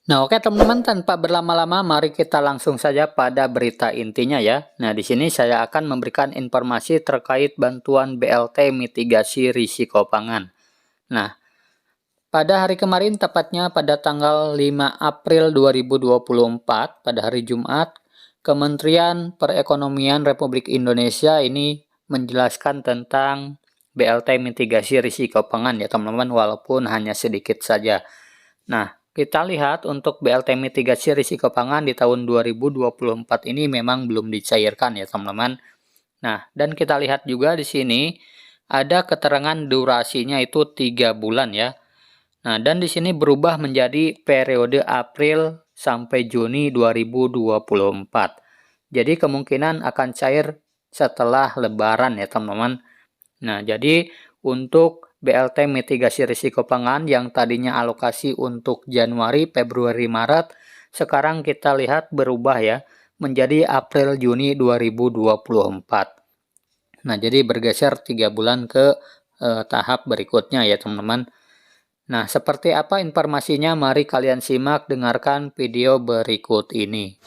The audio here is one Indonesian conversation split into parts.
Nah, oke teman-teman, tanpa berlama-lama, mari kita langsung saja pada berita intinya ya. Nah, di sini saya akan memberikan informasi terkait bantuan BLT mitigasi risiko pangan. Nah, pada hari kemarin, tepatnya pada tanggal 5 April 2024, pada hari Jumat, Kementerian Perekonomian Republik Indonesia ini menjelaskan tentang BLT mitigasi risiko pangan ya teman-teman, walaupun hanya sedikit saja. Nah, kita lihat untuk BLT mitigasi risiko pangan di tahun 2024 ini memang belum dicairkan ya teman-teman. Nah, dan kita lihat juga di sini ada keterangan durasinya itu 3 bulan ya. Nah, dan di sini berubah menjadi periode April sampai Juni 2024. Jadi kemungkinan akan cair setelah Lebaran ya teman-teman. Nah, jadi untuk BLT mitigasi risiko pangan yang tadinya alokasi untuk Januari, Februari, Maret, sekarang kita lihat berubah ya menjadi April, Juni 2024. Nah, jadi bergeser 3 bulan ke tahap berikutnya ya teman-teman. Nah, seperti apa informasinya? Mari kalian simak, dengarkan video berikut ini.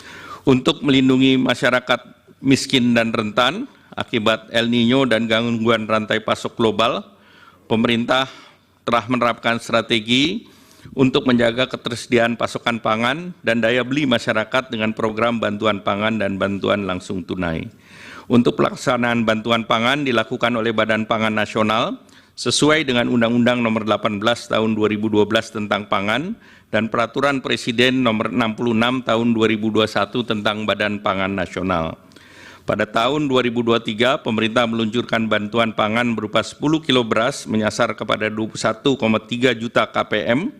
Untuk melindungi masyarakat miskin dan rentan akibat El Nino dan gangguan rantai pasok global, pemerintah telah menerapkan strategi untuk menjaga ketersediaan pasokan pangan dan daya beli masyarakat dengan program bantuan pangan dan bantuan langsung tunai. Untuk pelaksanaan bantuan pangan dilakukan oleh Badan Pangan Nasional sesuai dengan Undang-Undang Nomor 18 Tahun 2012 tentang Pangan dan Peraturan Presiden Nomor 66 Tahun 2021 tentang Badan Pangan Nasional. Pada tahun 2023, pemerintah meluncurkan bantuan pangan berupa 10 kilo beras menyasar kepada 21,3 juta KPM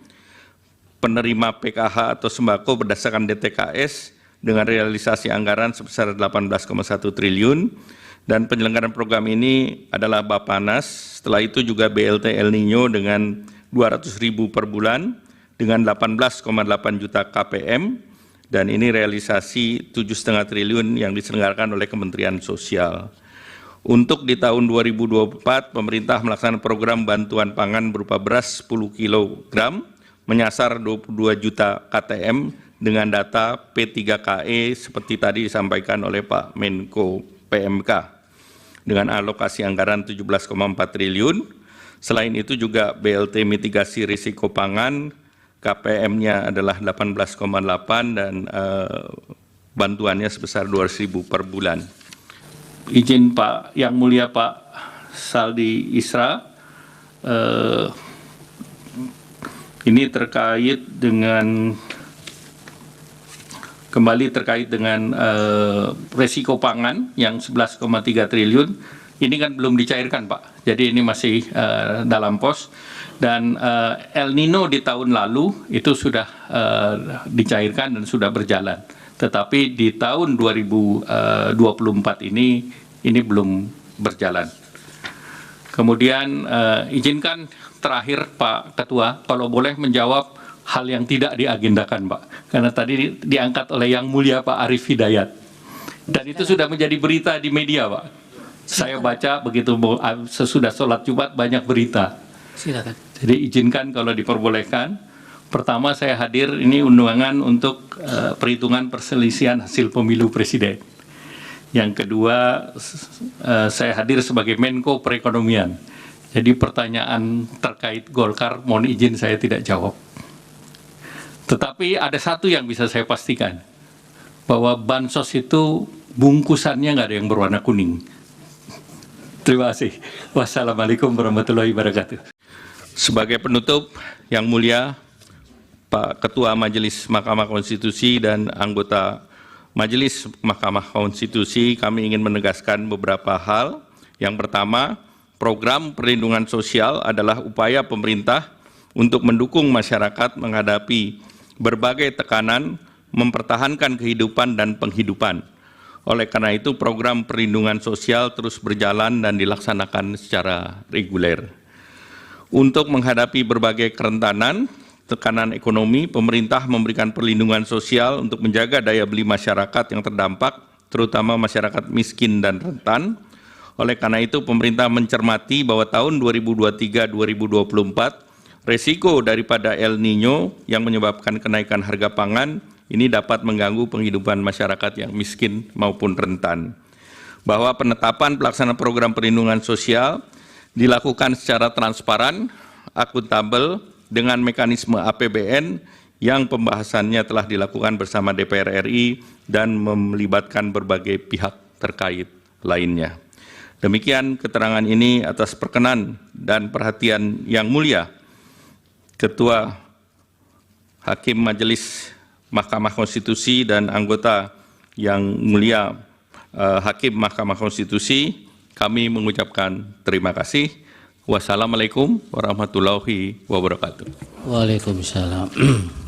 penerima PKH atau sembako berdasarkan DTKS dengan realisasi anggaran sebesar 18,1 triliun. Dan penyelenggaraan program ini adalah Bappenas, setelah itu juga BLT El Nino dengan 200.000 per bulan dengan 18,8 juta KPM, dan ini realisasi 7,5 triliun yang diselenggarakan oleh Kementerian Sosial. Untuk di tahun 2024, pemerintah melaksanakan program bantuan pangan berupa beras 10 kg menyasar 22 juta KTM dengan data P3KE seperti tadi disampaikan oleh Pak Menko PMK. Dengan alokasi anggaran 17,4 triliun. Selain itu juga BLT mitigasi risiko pangan, KPM-nya adalah 18,8 dan bantuannya sebesar 200.000 per bulan. Izin Pak Yang Mulia Pak Saldi Isra, ini terkait dengan resiko pangan yang 11,3 triliun, ini kan belum dicairkan Pak, jadi ini masih dalam pos. Dan El Nino di tahun lalu itu sudah dicairkan dan sudah berjalan, tetapi di tahun 2024 ini belum berjalan. Kemudian izinkan terakhir Pak Ketua, kalau boleh menjawab hal yang tidak diagendakan Pak, karena tadi diangkat oleh Yang Mulia Pak Arief Hidayat, dan itu sudah menjadi berita di media Pak. Saya baca begitu sesudah sholat Jumat banyak berita. Silakan. Jadi izinkan kalau diperbolehkan. Pertama, saya hadir ini undangan untuk perhitungan perselisihan hasil pemilu presiden. Yang kedua, saya hadir sebagai Menko Perekonomian. Jadi pertanyaan terkait Golkar mohon izin saya tidak jawab. Tetapi ada satu yang bisa saya pastikan, bahwa bansos itu bungkusannya nggak ada yang berwarna kuning. Terima kasih. Wassalamualaikum warahmatullahi wabarakatuh. Sebagai penutup, Yang Mulia Pak Ketua Majelis Mahkamah Konstitusi dan anggota Majelis Mahkamah Konstitusi, kami ingin menegaskan beberapa hal. Yang pertama, program perlindungan sosial adalah upaya pemerintah untuk mendukung masyarakat menghadapi berbagai tekanan, mempertahankan kehidupan dan penghidupan. Oleh karena itu, program perlindungan sosial terus berjalan dan dilaksanakan secara reguler. Untuk menghadapi berbagai kerentanan, tekanan ekonomi, pemerintah memberikan perlindungan sosial untuk menjaga daya beli masyarakat yang terdampak, terutama masyarakat miskin dan rentan. Oleh karena itu, pemerintah mencermati bahwa tahun 2023-2024 resiko daripada El Nino yang menyebabkan kenaikan harga pangan ini dapat mengganggu penghidupan masyarakat yang miskin maupun rentan. Bahwa penetapan pelaksanaan program perlindungan sosial dilakukan secara transparan, akuntabel, dengan mekanisme APBN yang pembahasannya telah dilakukan bersama DPR RI dan melibatkan berbagai pihak terkait lainnya. Demikian keterangan ini atas perkenan dan perhatian yang mulia Ketua Hakim Majelis Mahkamah Konstitusi dan anggota yang mulia Hakim Mahkamah Konstitusi, kami mengucapkan terima kasih. Wassalamualaikum warahmatullahi wabarakatuh. Waalaikumsalam.